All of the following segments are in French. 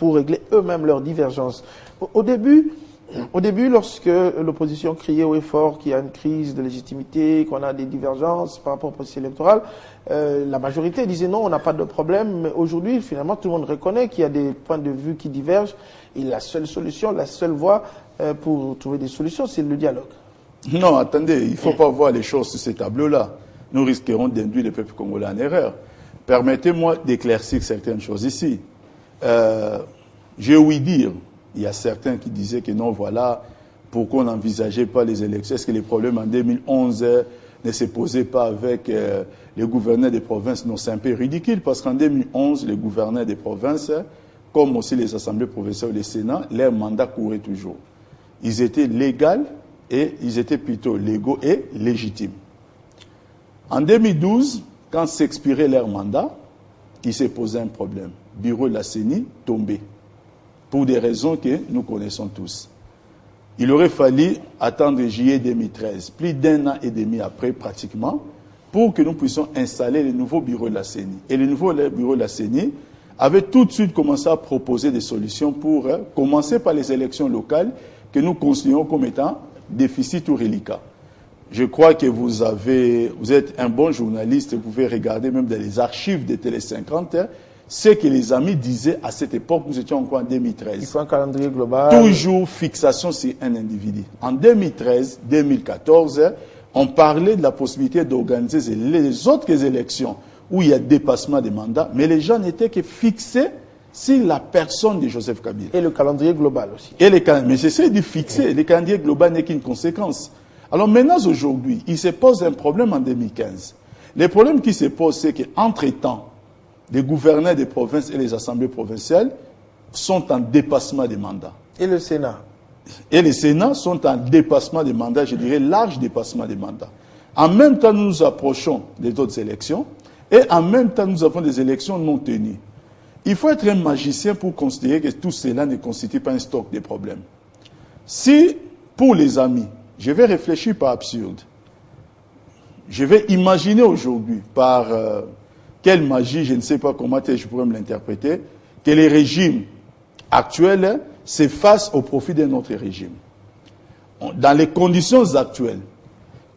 pour régler eux-mêmes leurs divergences. Au début, lorsque l'opposition criait haut et fort qu'il y a une crise de légitimité, qu'on a des divergences par rapport au processus électoral, la majorité disait non, on n'a pas de problème. Mais aujourd'hui, finalement, tout le monde reconnaît qu'il y a des points de vue qui divergent. Et la seule solution, la seule voie pour trouver des solutions, c'est le dialogue. Non, attendez, il ne faut pas voir les choses sur ces tableaux-là. Nous risquerons d'induire le peuple congolais en erreur. Permettez-moi d'éclaircir certaines choses ici. J'ai ouï dire, il y a certains qui disaient que non, voilà, pourquoi on n'envisageait pas les élections. Est-ce que les problèmes en 2011 ne se posaient pas avec les gouverneurs des provinces? Non, c'est un peu ridicule parce qu'en 2011, les gouverneurs des provinces, comme aussi les assemblées provinciales et le Sénat, leur mandat courait toujours. Ils étaient légaux et ils étaient plutôt légaux et légitimes. En 2012, quand s'expirait leur mandat, il s'est posé un problème. Bureau de la CENI tombé. Pour des raisons que nous connaissons tous. Il aurait fallu attendre juillet 2013, plus d'un an et demi après pratiquement, pour que nous puissions installer le nouveau bureau de la CENI. Et le nouveau bureau de la CENI avait tout de suite commencé à proposer des solutions pour commencer par les élections locales que nous considérons comme étant déficit ou reliquat. Je crois que vous êtes un bon journaliste, vous pouvez regarder même dans les archives de Télé 50, ce que les amis disaient à cette époque, nous étions encore en 2013. Il faut un calendrier global. Toujours fixation sur un individu. En 2013-2014, on parlait de la possibilité d'organiser les autres élections où il y a dépassement des mandats, mais les gens n'étaient que fixés sur la personne de Joseph Kabila. Et le calendrier global aussi. Mais j'essaie de fixer, le calendrier global n'est qu'une conséquence. Alors maintenant, aujourd'hui, il se pose un problème en 2015. Le problème qui se pose, c'est qu'entre-temps, les gouverneurs des provinces et les assemblées provinciales sont en dépassement des mandats. Et le Sénat? Et les Sénats sont en dépassement des mandats, je dirais large dépassement des mandats. En même temps, nous nous approchons des autres élections et en même temps, nous avons des élections non tenues. Il faut être un magicien pour considérer que tout cela ne constitue pas un stock de problèmes. Si, pour les amis, je vais réfléchir par absurde, je vais imaginer aujourd'hui par quelle magie, je ne sais pas comment je pourrais me l'interpréter, que les régimes actuels s'effacent au profit d'un autre régime. Dans les conditions actuelles,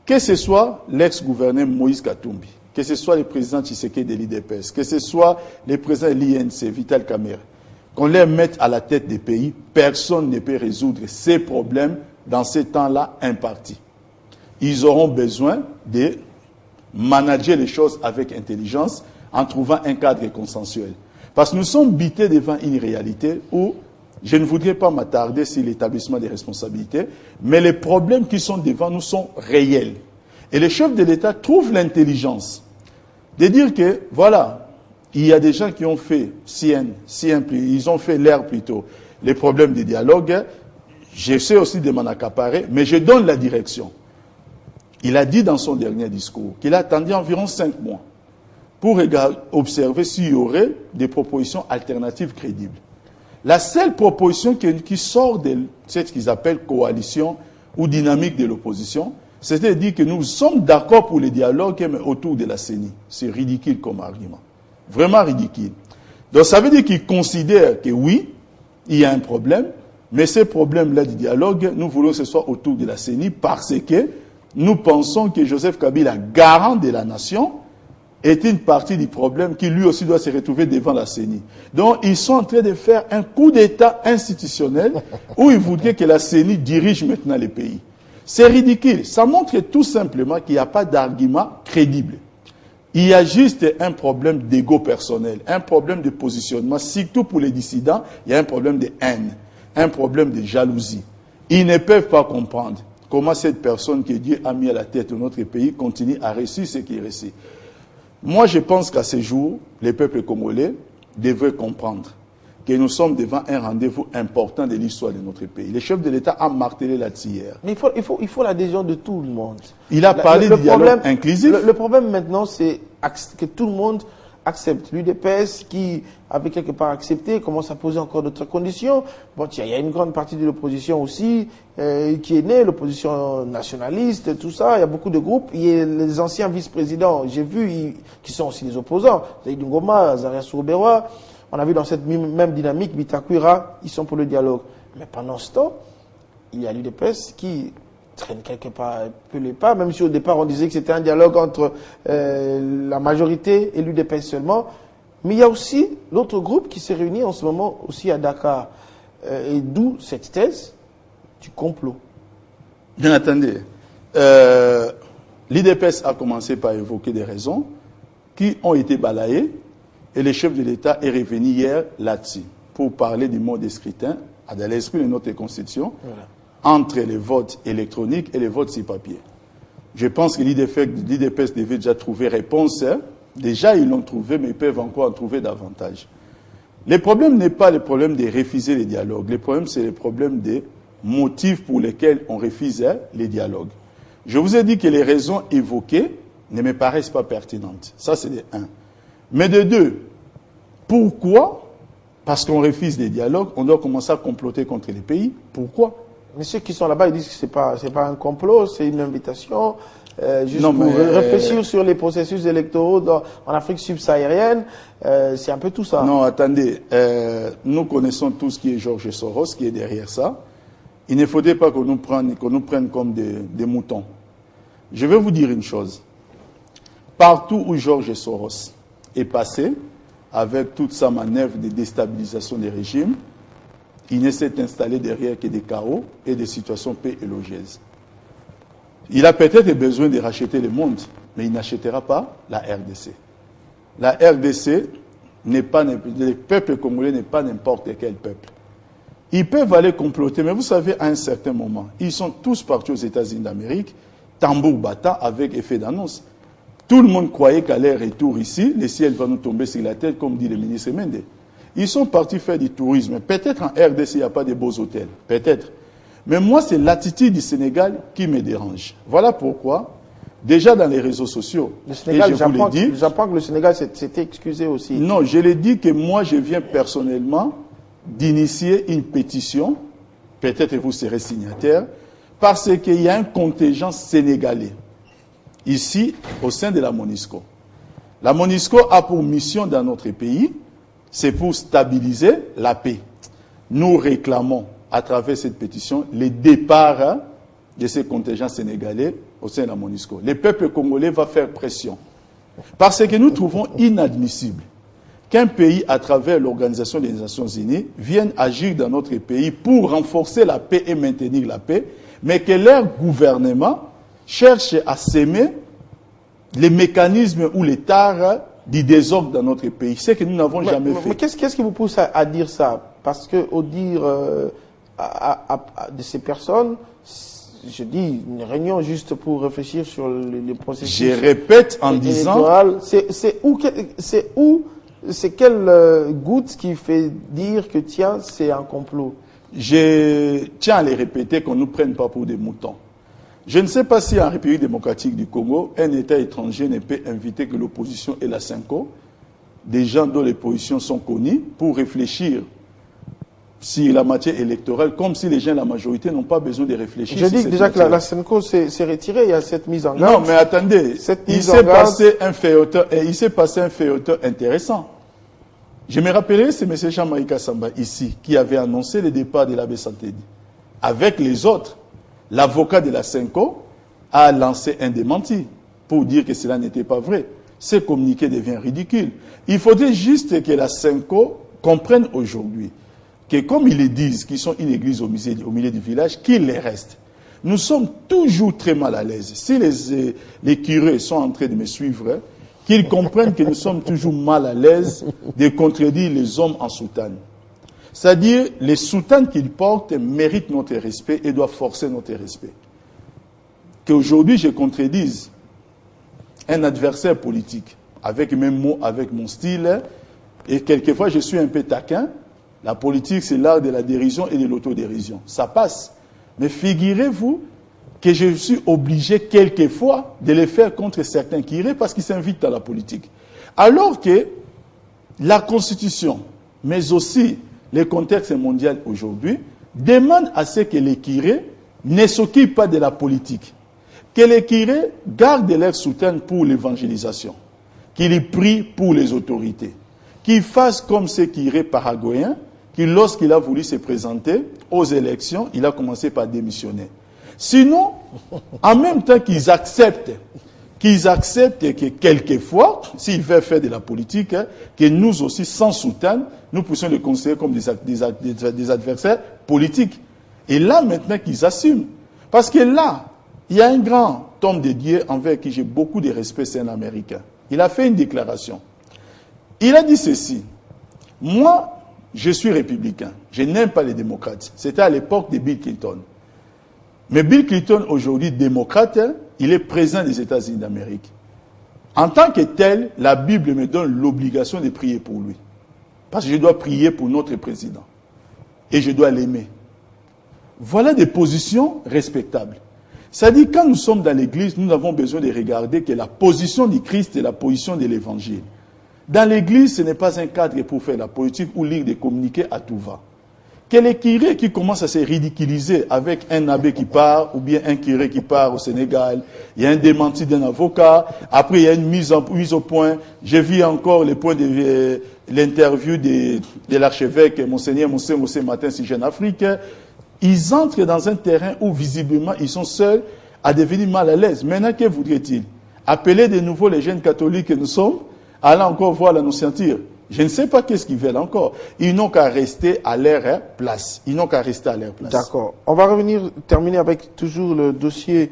que ce soit l'ex-gouverneur Moïse Katumbi, que ce soit le président Tshisekedi de l'IDPS, que ce soit le président de l'INC, Vital Kamerhe, qu'on les mette à la tête des pays, personne ne peut résoudre ces problèmes dans ces temps-là impartis. Ils auront besoin de manager les choses avec intelligence en trouvant un cadre consensuel. Parce que nous sommes bités devant une réalité où je ne voudrais pas m'attarder sur l'établissement des responsabilités, mais les problèmes qui sont devant nous sont réels. Et les chefs de l'État trouvent l'intelligence de dire que, voilà, il y a des gens qui ont fait ils ont fait l'air plutôt, les problèmes de dialogue. J'essaie aussi de m'en accaparer, mais je donne la direction. Il a dit dans son dernier discours qu'il a attendu environ 5 mois pour observer s'il y aurait des propositions alternatives crédibles. La seule proposition qui sort de ce qu'ils appellent coalition ou dynamique de l'opposition, c'était de dire que nous sommes d'accord pour le dialogue, mais autour de la CENI. C'est ridicule comme argument. Vraiment ridicule. Donc ça veut dire qu'ils considèrent que oui, il y a un problème, mais ces problèmes-là du dialogue, nous voulons que ce soit autour de la CENI parce que nous pensons que Joseph Kabila, garant de la nation, est une partie du problème qui lui aussi doit se retrouver devant la CENI. Donc ils sont en train de faire un coup d'État institutionnel où ils voudraient que la CENI dirige maintenant les pays. C'est ridicule. Ça montre tout simplement qu'il n'y a pas d'argument crédible. Il y a juste un problème d'ego personnel, un problème de positionnement. Surtout pour les dissidents, il y a un problème de haine, un problème de jalousie. Ils ne peuvent pas comprendre comment cette personne que Dieu a mis à la tête de notre pays continue à réussir ce qu'il réussit. Moi, je pense qu'à ce jour, les peuples congolais devraient comprendre que nous sommes devant un rendez-vous important de l'histoire de notre pays. Le chef de l'État a martelé là-dessus hier. Mais il faut l'adhésion de tout le monde. Il a parlé du dialogue inclusif. Le problème maintenant, c'est que tout le monde accepte. L'UDPS qui avait quelque part accepté commence à poser encore d'autres conditions. Bon, il y a une grande partie de l'opposition aussi qui est née, l'opposition nationaliste, tout ça. Il y a beaucoup de groupes. Il y a les anciens vice-présidents, j'ai vu, qui sont aussi des opposants. Zaïd Ngoma, Zaria Souberois. on a vu dans cette même dynamique, Bitakwira, ils sont pour le dialogue. Mais pendant ce temps, il y a l'UDPS qui traîne quelque part un peu les pas, même si au départ on disait que c'était un dialogue entre la majorité et l'UDPS seulement. Mais il y a aussi l'autre groupe qui s'est réuni en ce moment aussi à Dakar. Et d'où cette thèse du complot. Bien attendez. L'IDPS a commencé par évoquer des raisons qui ont été balayées et le chef de l'État est revenu hier là-dessus pour parler du mode de scrutin dans l'esprit de notre Constitution entre les votes électroniques et les votes sur papier. Je pense que l'IDPS devait déjà trouver réponse. Déjà, ils l'ont trouvé, mais ils peuvent encore en trouver davantage. Le problème n'est pas le problème de refuser les dialogues. Le problème, c'est le problème des motifs pour lesquels on refusait les dialogues. Je vous ai dit que les raisons évoquées ne me paraissent pas pertinentes. Ça, c'est de 1. Mais de 2, pourquoi? Parce qu'on refuse les dialogues, on doit commencer à comploter contre les pays. Pourquoi? Mais ceux qui sont là-bas, ils disent que c'est pas un complot, c'est une invitation, juste pour réfléchir sur les processus électoraux en Afrique subsaharienne. C'est un peu tout ça. Non, attendez. Nous connaissons tous qui est Georges Soros, qui est derrière ça. Il ne faudrait pas qu'on nous prenne comme des moutons. Je vais vous dire une chose. Partout où Georges Soros est passé, avec toute sa manœuvre de déstabilisation des régimes, il ne s'est installé derrière que des chaos et des situations peu élogieuses. Il a peut-être besoin de racheter le monde, mais il n'achètera pas la RDC. La RDC n'est pas, le peuple congolais n'est pas n'importe quel peuple. Ils peuvent aller comploter, mais vous savez, à un certain moment, ils sont tous partis aux États-Unis d'Amérique, tambour battant, avec effet d'annonce. Tout le monde croyait qu'à leur retour ici, le ciel va nous tomber sur la tête, comme dit le ministre Mende. Ils sont partis faire du tourisme. Peut-être en RDC, il n'y a pas de beaux hôtels. Peut-être. Mais moi, c'est l'attitude du Sénégal qui me dérange. Voilà pourquoi, déjà dans les réseaux sociaux, le Sénégal, et j'apprends que le Sénégal s'était excusé aussi. Non, je l'ai dit que moi, je viens personnellement d'initier une pétition, peut-être vous serez signataire, parce qu'il y a un contingent sénégalais, ici, au sein de la MONUSCO. La MONUSCO a pour mission dans notre pays, c'est pour stabiliser la paix. Nous réclamons, à travers cette pétition, le départ de ces contingents sénégalais au sein de la MONUSCO. Le peuple congolais va faire pression. Parce que nous trouvons inadmissible qu'un pays, à travers l'Organisation des Nations Unies, vienne agir dans notre pays pour renforcer la paix et maintenir la paix, mais que leur gouvernement cherche à s'aimer les mécanismes ou les tares du désordre dans notre pays. C'est que nous n'avons jamais fait. Mais qu'est-ce qui vous pousse à dire ça? Parce que au dire de ces personnes, je dis une réunion juste pour réfléchir sur les processus. Je répète en disant... C'est quelle goutte qui fait dire que tiens, c'est un complot? Je tiens à les répéter qu'on ne nous prenne pas pour des moutons. Je ne sais pas si en République démocratique du Congo, un État étranger ne peut inviter que l'opposition et la Cinco, des gens dont les positions sont connues, pour réfléchir sur la matière électorale, comme si les gens de la majorité n'ont pas besoin de réfléchir. Je dis déjà que la Cinco s'est retirée, il y a cette mise en garde. Non, mais attendez, il s'est passé un feuilleton intéressant. Je me rappellerai, c'est M. Jean-Marie Samba ici, qui avait annoncé le départ de l'abbé Santédi. Avec les autres, l'avocat de la Cinco a lancé un démenti pour dire que cela n'était pas vrai. Ce communiqué devient ridicule. Il faudrait juste que la Cinco comprenne aujourd'hui que comme ils le disent, qu'ils sont une église au milieu du village, qu'il les reste. Nous sommes toujours très mal à l'aise. Si les curés sont en train de me suivre, qu'ils comprennent que nous sommes toujours mal à l'aise de contredire les hommes en soutane. C'est-à-dire, les soutanes qu'ils portent méritent notre respect et doivent forcer notre respect. Qu'aujourd'hui, je contredise un adversaire politique, avec mes mots, avec mon style, et quelquefois je suis un peu taquin. La politique, c'est l'art de la dérision et de l'autodérision. Ça passe. Mais figurez-vous que je suis obligé quelquefois de le faire contre certains curés parce qu'ils s'invitent à la politique. Alors que la Constitution, mais aussi le contexte mondial aujourd'hui, demandent à ce que les curés ne s'occupent pas de la politique. Que les curés gardent leur soutien pour l'évangélisation. Qu'ils prient pour les autorités. qu'il fasse comme ce Kiré paraguayen, qui lorsqu'il a voulu se présenter aux élections, il a commencé par démissionner. Sinon, en même temps qu'ils acceptent que quelquefois, s'ils veulent faire de la politique, que nous aussi, sans soutien, nous puissions les considérer comme des adversaires politiques. Et là, maintenant qu'ils assument. Parce que là, il y a un grand homme de Dieu envers qui j'ai beaucoup de respect, c'est un Américain. Il a fait une déclaration. Il a dit ceci. Moi, je suis républicain. Je n'aime pas les démocrates. C'était à l'époque de Bill Clinton. Mais Bill Clinton, aujourd'hui démocrate, il est président des États-Unis d'Amérique. En tant que tel, la Bible me donne l'obligation de prier pour lui. Parce que je dois prier pour notre président. Et je dois l'aimer. Voilà des positions respectables. C'est-à-dire, quand nous sommes dans l'église, nous avons besoin de regarder que la position du Christ est la position de l'évangile. Dans l'église, ce n'est pas un cadre pour faire la politique ou lire des communiqués à tout va. Que les curés qui commencent à se ridiculiser avec un abbé qui part, ou bien un curé qui part au Sénégal, il y a un démenti d'un avocat, après il y a une mise au point. J'ai vu encore les points de l'interview de l'archevêque Monseigneur Monsengo ce matin sur Jeune Afrique. Ils entrent dans un terrain où visiblement ils sont seuls à devenir mal à l'aise. Maintenant, que voudrait-il? Appeler de nouveau les jeunes catholiques que nous sommes, aller encore voir l'annonciature. Je ne sais pas qu'est-ce qu'ils veulent encore. Ils n'ont qu'à rester à leur place. Ils n'ont qu'à rester à leur place. D'accord. On va terminer avec toujours le dossier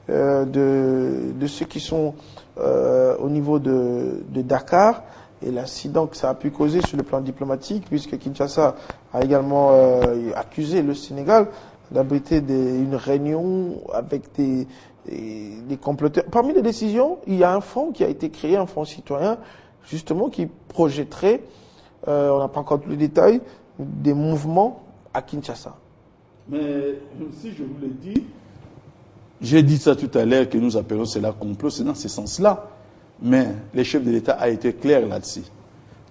de ceux qui sont au niveau de Dakar et l'incident que ça a pu causer sur le plan diplomatique, puisque Kinshasa a également accusé le Sénégal d'abriter une réunion avec des comploteurs. Parmi les décisions, il y a un fonds qui a été créé, un fonds citoyen, justement, qui projetterait, on n'a pas encore tous les détails, des mouvements à Kinshasa. Mais si je vous le dis, j'ai dit ça tout à l'heure que nous appelons cela complot, c'est dans ce sens-là. Mais le chef de l'État a été clair là-dessus.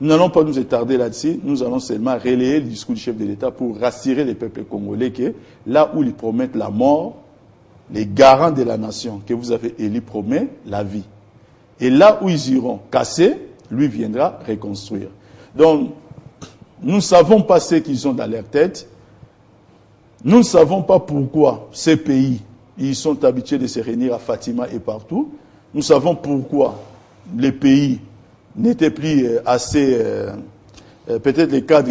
Nous n'allons pas nous étarder là-dessus, nous allons seulement relayer le discours du chef de l'État pour rassurer les peuples congolais que là où ils promettent la mort, les garants de la nation que vous avez élus promettent la vie. Et là où ils iront casser, lui viendra reconstruire. Donc, nous ne savons pas ce qu'ils ont dans leur tête. Nous ne savons pas pourquoi ces pays, ils sont habitués de se réunir à Fatima et partout. Nous savons pourquoi les pays n'étaient plus assez... peut-être les cadres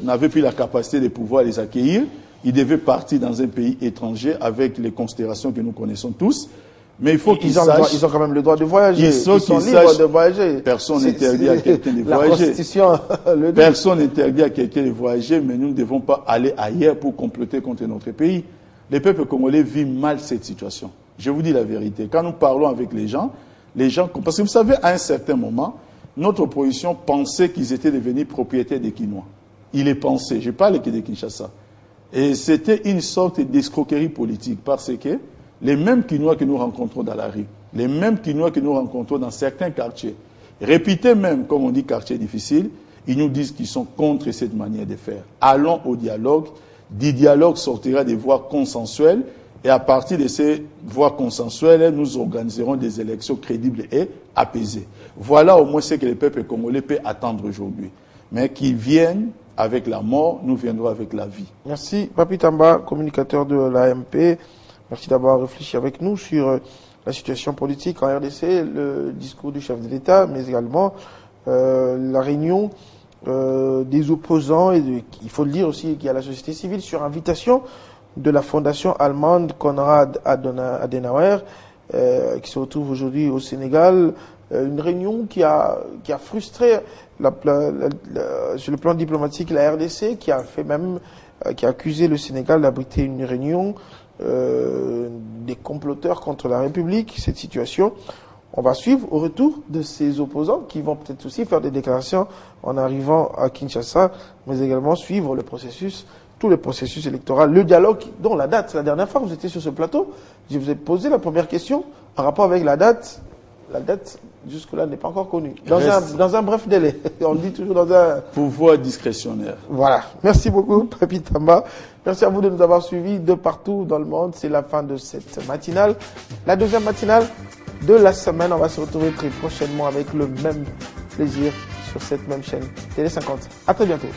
n'avaient plus la capacité de pouvoir les accueillir. Ils devaient partir dans un pays étranger avec les considérations que nous connaissons tous. Mais il faut qu'ils sachent... Ils ont quand même le droit de voyager. Ils sont libres de voyager. Personne n'interdit à quelqu'un de voyager. La Constitution le dit. Personne n'interdit à quelqu'un de voyager, mais nous ne devons pas aller ailleurs pour comploter contre notre pays. Les peuples congolais vivent mal cette situation. Je vous dis la vérité. Quand nous parlons avec les gens, parce que vous savez, à un certain moment, notre opposition pensait qu'ils étaient devenus propriétaires des Quinois. Ils les pensaient. Je parle de Kinshasa. Et c'était une sorte d'escroquerie politique parce que les mêmes Quinois que nous rencontrons dans la rue, les mêmes Quinois que nous rencontrons dans certains quartiers, réputés même, comme on dit, quartiers difficiles, ils nous disent qu'ils sont contre cette manière de faire. Allons au dialogue. Du dialogue sortira des voies consensuelles et à partir de ces voies consensuelles, nous organiserons des élections crédibles et apaisées. Voilà au moins ce que le peuple congolais peut attendre aujourd'hui. Mais qu'ils viennent avec la mort, nous viendrons avec la vie. Merci. Papi Tamba, communicateur de l'AMP. Merci d'avoir réfléchi avec nous sur la situation politique en RDC, le discours du chef de l'État, mais également la réunion des opposants, et il faut le dire aussi qu'il y a la société civile sur invitation de la fondation allemande Konrad Adenauer, qui se retrouve aujourd'hui au Sénégal. Une réunion qui a frustré sur le plan diplomatique la RDC, qui a accusé le Sénégal d'abriter une réunion des comploteurs contre la République. Cette situation, on va suivre au retour de ces opposants qui vont peut-être aussi faire des déclarations en arrivant à Kinshasa, mais également suivre le processus, tout le processus électoral, le dialogue, dont la date. La dernière fois que vous étiez sur ce plateau, je vous ai posé la première question en rapport avec la date. La date, jusque-là, n'est pas encore connue. Dans un bref délai. On dit toujours dans un... pouvoir discrétionnaire. Voilà. Merci beaucoup, Papi Tamba. Merci à vous de nous avoir suivis de partout dans le monde. C'est la fin de cette matinale. La deuxième matinale de la semaine. On va se retrouver très prochainement avec le même plaisir sur sur cette même chaîne Télé 50. À très bientôt.